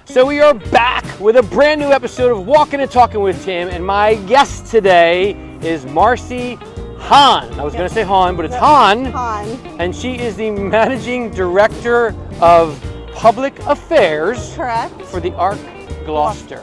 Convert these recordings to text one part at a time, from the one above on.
So we are back with a brand new episode of Walkin and Talkin with Tim, and my guest today is Marcie Hahn. I was going to say Hahn, but it's Hahn. Hahn. And she is the Managing Director of Public Affairs. Correct. For the Arc Gloucester.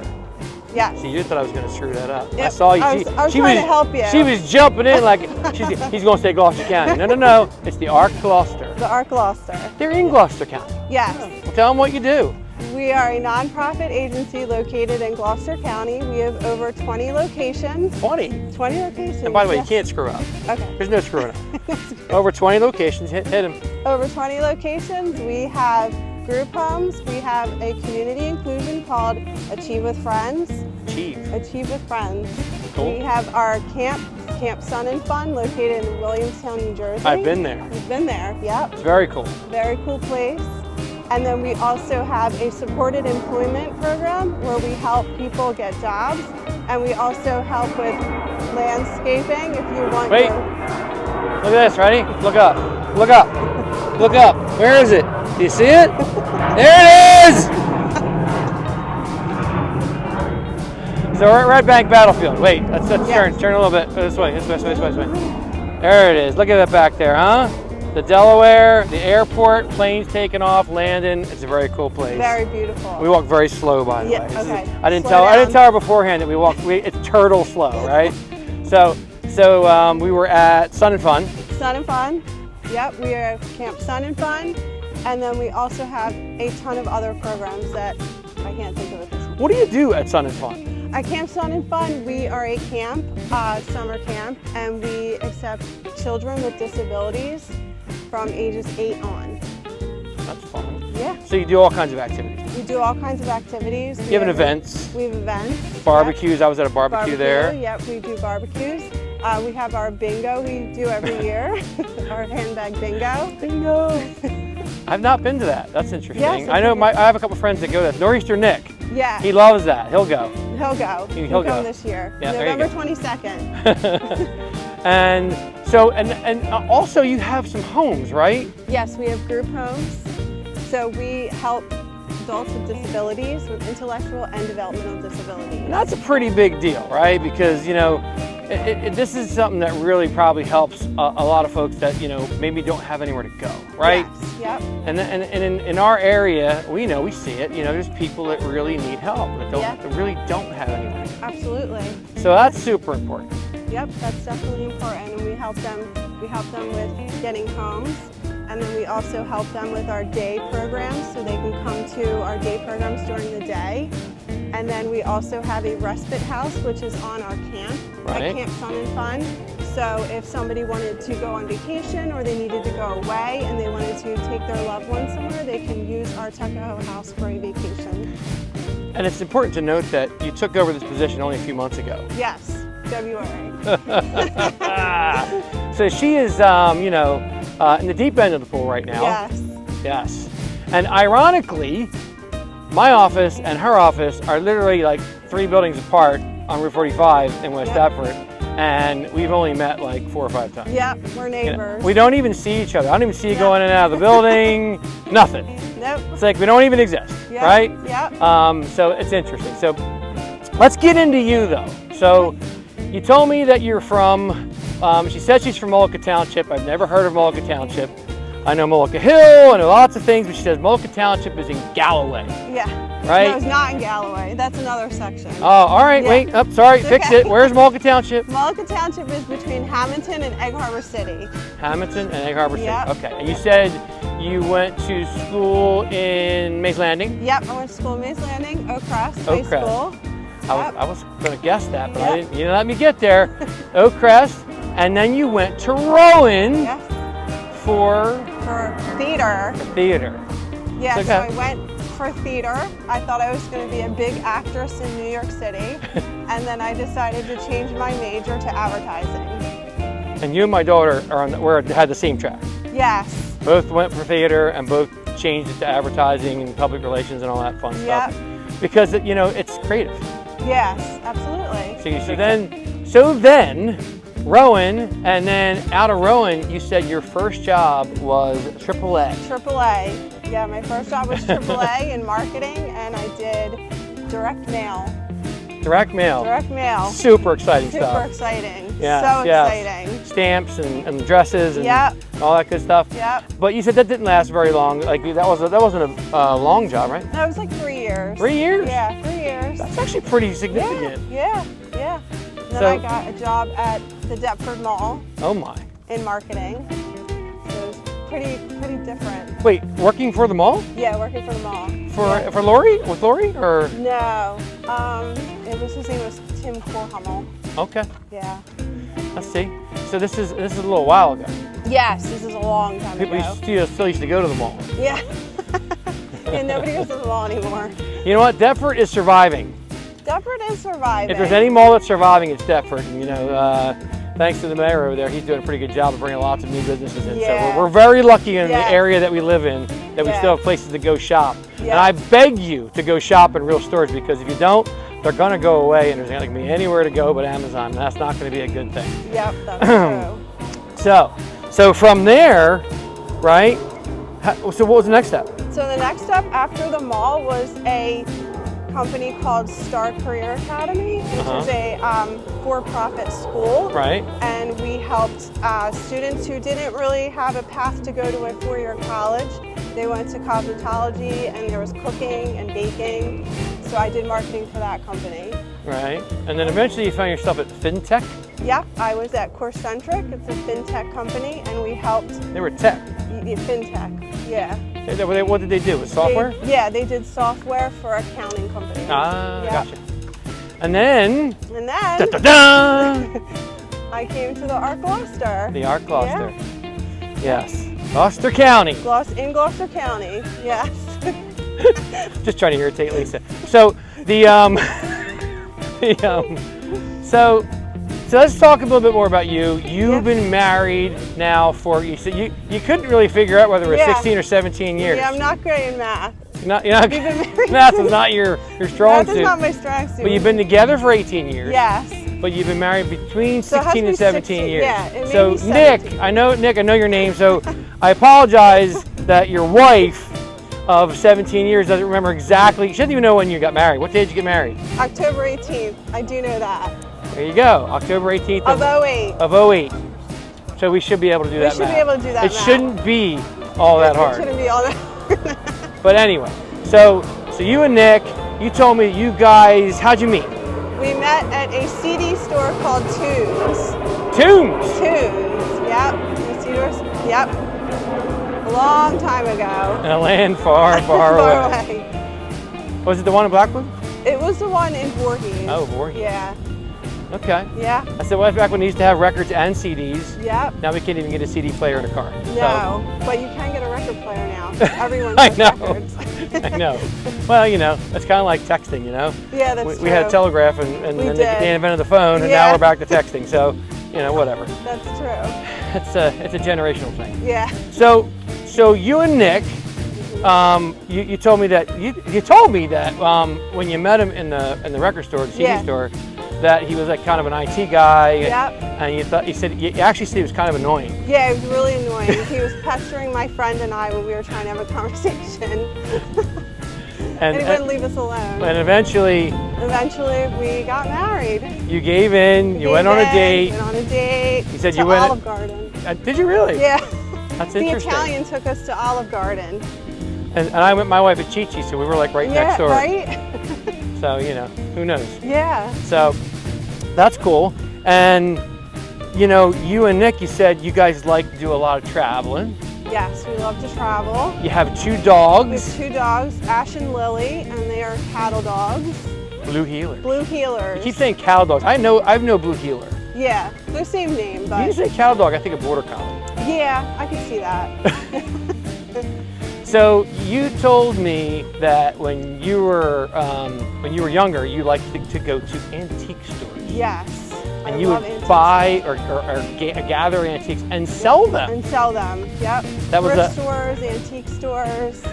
Yes. See, you thought I was going to screw that up. Yep. I saw you. I was trying to help you. She was jumping in like he's going to say Gloucester County. No. It's the Arc Gloucester. The Arc Gloucester. They're in Gloucester County. Yes. Well, tell them what you do. We are a nonprofit agency located in Gloucester County. We have over 20 locations. 20? 20 locations. And by the way, yes. you can't screw up. Okay. There's no screwing up. Over 20 locations. Hit them. Over 20 locations. We have group homes. We have a community inclusion called Achieve with Friends. Achieve with Friends. Cool. We have our Camp Sun and Fun located in Williamstown, New Jersey. I've been there. You've been there, yep. It's very cool. Very cool place. And then we also have a supported employment program where we help people get jobs. And we also help with landscaping if you want. Wait. Look at this, ready? Look up. Look up. Look up. Where is it? Do you see it? There it is! So we're at Red Bank Battlefield. Wait, let's Yes. turn a little bit. This way. There it is. Look at that back there, huh? The Delaware, the airport, planes taking off, landing. It's a very cool place. Very beautiful. We walk very slow, by the way. Okay. I didn't tell her beforehand that we walk. It's turtle slow, right? So we were at Sun and Fun. Sun and Fun. Yep, we are at Camp Sun and Fun. And then we also have a ton of other programs that I can't think of at this point. What do you do at Sun and Fun? At Camp Sun and Fun, we are a camp, summer camp, and we accept children with disabilities from ages 8 on. That's fun. Yeah. So you do all kinds of activities. We do all kinds of activities. You have events. We have events. Barbecues. Yep. I was at a barbecue there. Yep, we do barbecues. We have our bingo we do every year, our handbag bingo. Bingo. I've not been to that. That's interesting. Yes, I know I have a couple friends that go to that. Nor'easter Nick. Yeah. He loves that. He'll go. He'll go. He'll come go this year. Yeah, November 22nd. And so, and also you have some homes, right? Yes, we have group homes. So we help adults with disabilities, with intellectual and developmental disabilities. And that's a pretty big deal, right? Because, you know, this is something that really probably helps a lot of folks that, you know, maybe don't have anywhere to go, right? Yes, yep. And in our area, we see it, you know, there's people that really need help, that really don't have anywhere to go. Absolutely. So that's super important. Yep, that's definitely important, and we help them with getting homes, and then we also help them with our day programs, so they can come to our day programs during the day. And then we also have a respite house, which is on our camp, at Camp Sun and Fun. So if somebody wanted to go on vacation or they needed to go away and they wanted to take their loved one somewhere, they can use our Tuckahoe house for a vacation. And it's important to note that you took over this position only a few months ago. Yes, February. So she is, you know, in the deep end of the pool right now. Yes. Yes. And ironically, my office and her office are literally like 3 buildings apart on Route 45 in West Stafford, and we've only met like 4 or 5 times. Yep, we're neighbors. You know, we don't even see each other. I don't even see you going in and out of the building, nothing. Nope. It's like we don't even exist, right? Yep. So it's interesting. So let's get into you though. So you told me that you're from, she said she's from Moloka Township. I've never heard of Moloka Township. I know Moloka Hill, I know lots of things, but she says Moloka Township is in Galloway. Yeah. Right? No, it's not in Galloway. That's another section. Oh, all right, wait, sorry, It's fix okay. it. Where's Moloka Township? Moloka Township is between Hamilton and Egg Harbor City. Hamilton and Egg Harbor City. Yep. Okay, and you said you went to school in Mays Landing? Yep, I went to school in Mays Landing, Oak Crest High School. I was going to guess that, but I didn't, you didn't let me get there. Oak Crest, and then you went to Rowan for theater. Yeah, okay. So I went for theater. I thought I was going to be a big actress in New York City, and then I decided to change my major to advertising. And you and my daughter had the same track. Yes. Both went for theater and both changed it to advertising and public relations and all that fun stuff. Because you know it's creative. Yes, absolutely. So then Rowan, and then out of Rowan, you said your first job was AAA. AAA. Yeah, my first job was AAA in marketing, and I did direct mail. Direct mail. Direct mail. Super exciting stuff. Super exciting. Yeah, So yes. exciting. Stamps and dresses and Yep. all that good stuff. Yep. But you said that didn't last very long. Like that wasn't a long job, right? That was like 3 years. 3 years? Yeah, 3 years. That's actually pretty significant. Yeah. And then So- I got a job at the Deptford Mall Oh my. in marketing. So it was pretty different. Wait, working for the mall? Yeah, working for the mall. For Lori? With Lori or? No, his name was Tim Korhummel. Okay, Yeah. let's see. So this is a little while ago. Yes, this is a long time People ago. still used to go to the mall. Yeah. And nobody goes to the mall anymore. You know what? Deptford is surviving. Deptford is surviving. If there's any mall that's surviving, it's Deptford. And, you know, thanks to the mayor over there, he's doing a pretty good job of bringing lots of new businesses in. Yeah. So we're very lucky in Yeah. the area that we live in that we Yeah. still have places to go shop. Yeah. And I beg you to go shop in real stores, because if you don't, they're going to go away and there's not going to be anywhere to go but Amazon. And that's not going to be a good thing. Yep, that's true. So from there, right? So what was the next step? So the next step after the mall was a company called Star Career Academy, which is a for-profit school. Right. And we helped students who didn't really have a path to go to a four-year college. They went to cosmetology, and there was cooking and baking. So I did marketing for that company. Right. And then eventually you found yourself at FinTech. Yep, I was at CoreCentric. It's a fintech company, and we helped They were tech. fintech. Yeah. What did they do? With software? They did software for accounting companies. Ah, Yep. gotcha. And then, And then da-da-da! I came to the Arc Gloucester. The Arc Gloucester. Yes. Gloucester County. In Gloucester County, yes. Just trying to irritate Lisa. So so let's talk a little bit more about you. You've been married now for, you said you couldn't really figure out whether it was 16 or 17 years. Yeah, I'm not great in math. You're not We've been married. math is not your strong Math suit. is not my strong suit. But you've been together for 18 years. Yes. But you've been married between So it has 16 to and be 17 16, years. yeah, it may So be 17. Nick, I know your name, so I apologize that your wife of 17 years doesn't remember exactly. She doesn't even know when you got married. What day did you get married? October 18th. I do know that. There you go, October 18th Of 08. of 08. So we should be able to do that We should math. be able to do that It math. shouldn't be all that It hard. shouldn't be all that. But anyway, so you and Nick, you told me you guys, how'd you meet? We met at a CD store called Tunes. Tunes. Yep. The CDs. Yep. A long time ago. In a land far, far Far away. away. Was it the one in Blackwood? It was the one in Voorhees. Oh, Voorhees. Yeah. Okay. Yeah. I said, well, back when we used to have records and CDs. Yep. Now we can't even get a CD player in a car. No, but you can get a record player now. Everyone I has know. records. I know. Well, you know, it's kind of like texting, you know? Yeah, that's true. We had a telegraph and We then did. they invented the phone, and Yeah. now we're back to texting. So, you know, whatever. That's true. It's a generational thing. Yeah. So you and Nick, you told me that when you met him in the record store, the CD store, that he was like kind of an IT guy. Yep. And you actually said he was kind of annoying. Yeah, it was really annoying. He was pestering my friend and I when we were trying to have a conversation. And he wouldn't leave us alone. And eventually we got married. you gave in. You went on a date. Went on a date. You said to you went Olive Garden. Did you really? Yeah. That's The interesting. Italian took us to Olive Garden. And I met my wife at Chi-Chi, so we were like right next door. Right? So, you know, who knows? Yeah. So that's cool. And, you know, you and Nick, you said you guys like to do a lot of traveling. Yes, we love to travel. You have 2 We have dogs. 2 dogs, Ash and Lily, and they are cattle dogs. Blue heelers. Blue heelers. You keep saying cow dogs. I have no blue heeler. Yeah, they're same name, When but you say cow dog, I think of border collie. yeah, I can see that. So you told me that when you were younger, you liked to go to antique stores. Yes. And I you love would antiques. buy or gather antiques and sell them. And sell them. Yep. That was Thrift stores, antique stores.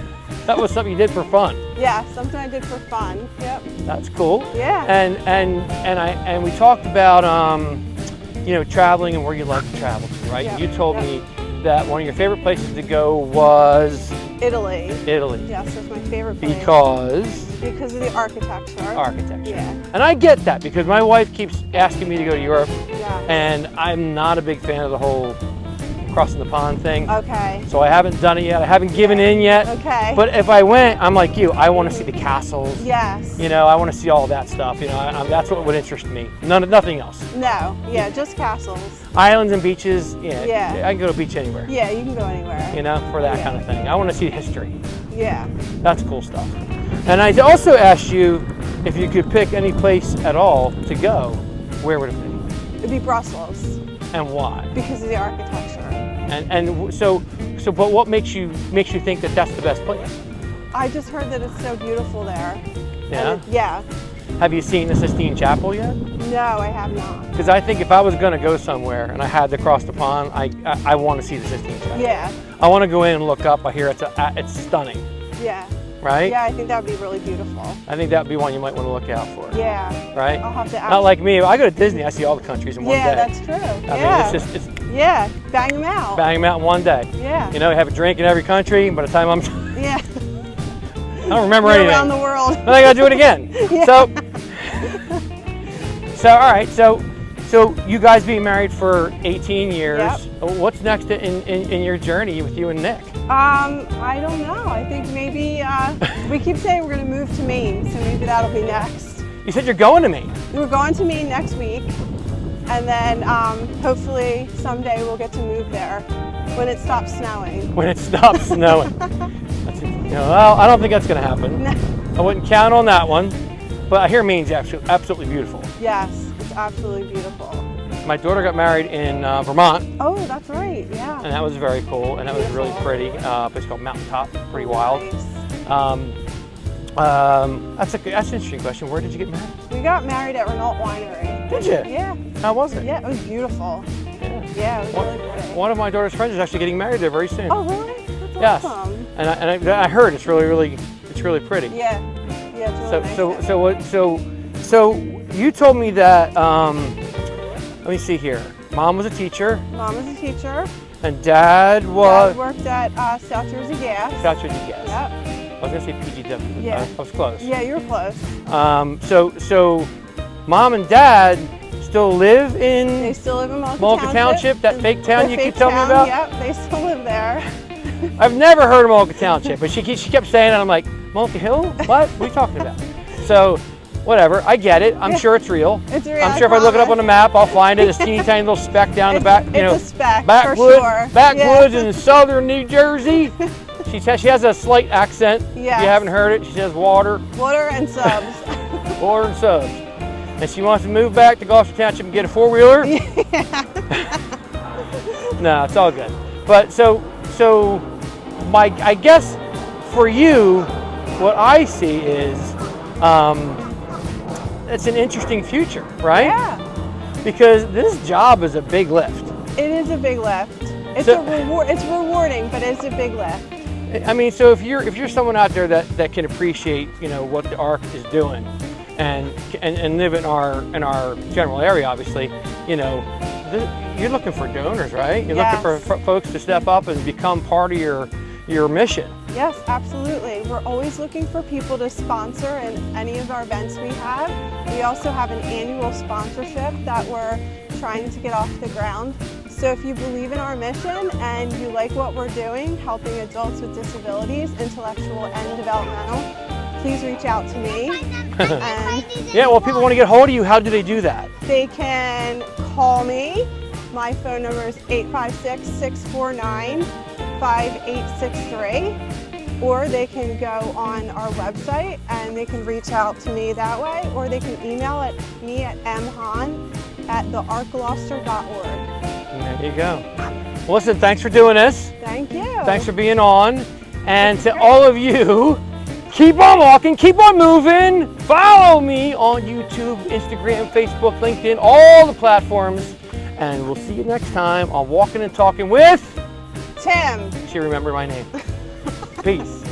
That was something you did for fun. Yeah, something I did for fun. Yep. That's cool. Yeah. And we talked about you know, traveling and where you like to travel to, right? Yep. You told Yep. me that one of your favorite places to go was Italy. Italy. Yes, that's my favorite place. Because of the architecture. Architecture. Yeah. And I get that because my wife keeps asking me to go to Europe, Yeah. and I'm not a big fan of the whole crossing the pond thing. Okay. So I haven't done it yet. I haven't given in yet. Okay. But if I went, I'm like you. I want to see the castles. Yes. You know, I want to see all that stuff. You know, that's what would interest me. Nothing else. No. Yeah, just castles. Islands and beaches. Yeah. Yeah. I can go to a beach anywhere. Yeah, you can go anywhere. You know, for that Yeah. kind of thing. I want to see history. Yeah. That's cool stuff. And I also asked you if you could pick any place at all to go. Where would it be? It'd be Brussels And why? because of the architecture. And so but what makes you think that that's the best place? I just heard that it's so beautiful there. Yeah? Yeah. Have you seen the Sistine Chapel yet? No, I have not. Because I think if I was going to go somewhere and I had to cross the pond, I want to see the Sistine Chapel. Yeah. I want to go in and look up. I hear it's stunning, Yeah. right? Yeah, I think that would be really beautiful. I think that would be one you might want to look out for. Yeah. Right? I'll have to ask. Not like me. I go to Disney, I see all the countries in one day. Yeah, that's true. I mean, it's yeah, bang them out. bang them out in one day. Yeah. You know, have a drink in every country, and by the time I'm Yeah. I don't remember You're anything. around the world. Then I gotta do it again. Yeah. So all right, so you guys being married for 18 years. Yep. What's next in your journey with you and Nick? I don't know. I think maybe we keep saying we're going to move to Maine, so maybe that'll be next. You said you're going to Maine. We're going to Maine next week, and then hopefully someday we'll get to move there when it stops snowing. When it stops snowing. Well, I don't think that's going to happen. No. I wouldn't count on that one. But I hear Maine's absolutely beautiful. Yes, it's absolutely beautiful. My daughter got married in Vermont. Oh, that's right. Yeah. And that was very cool, and that was really pretty. A place called Mountaintop, pretty wild. Nice. That's an interesting question. Where did you get married? We got married at Renault Winery. Did you? Yeah. How was it? Yeah, it was beautiful. Yeah. Yeah, it was really pretty. One of my daughter's friends is actually getting married there very soon. Oh, really? That's Yes. awesome. And I heard it's really pretty. Yeah. Yeah, it's really nice. So you told me that. Let me see here. Mom was a teacher. Mom was a teacher. And Dad was. Dad worked at South Jersey Gas. South Jersey Gas. Yep. I was gonna say PGW. But Yeah. I was close. Yeah, you were close. So Mom and Dad still live in. They still live in Walkin Township, that fake town you keep telling me about? Yep, they still live there. I've never heard of Walkin Township, but she kept saying it. I'm like, Walkin Hill? What are you talking about? So, whatever. I get it. I'm sure it's real. It's real. I'm sure if I look it up on the map, I'll find it. This teeny tiny little speck down the back. It's a speck, backwoods, for sure. Backwoods in southern New Jersey. She has a slight accent. Yes. If you haven't heard it, she says water. Water and subs. Water and subs. And she wants to move back to Gloucester Township and get a four-wheeler. No, it's all good. But I guess for you, what I see is it's an interesting future, right? Yeah. Because this job is a big lift. It is a big lift. It's rewarding, but it's a big lift. I mean, so if you're someone out there that can appreciate, what the Arc is doing, and live in our general area, obviously, you're looking for donors, right? You're looking for folks to step up and become part of your mission. Yes, absolutely. We're always looking for people to sponsor in any of our events we have. We also have an annual sponsorship that we're trying to get off the ground. So if you believe in our mission and you like what we're doing, helping adults with disabilities, intellectual and developmental, please reach out to me. Yeah, well, people want to get a hold of you. How do they do that? They can call me. My phone number is 856-649-5863. Or they can go on our website and they can reach out to me that way, or they can email me at mhahn@thearcgloucester.org. There you go. Well, listen, thanks for doing this. Thank you. Thanks for being on. And to all of you, keep on walking, keep on moving. Follow me on YouTube, Instagram, Facebook, LinkedIn, all the platforms. And we'll see you next time on Walkin' and Talkin' with Tim. She remembered my name. Peace.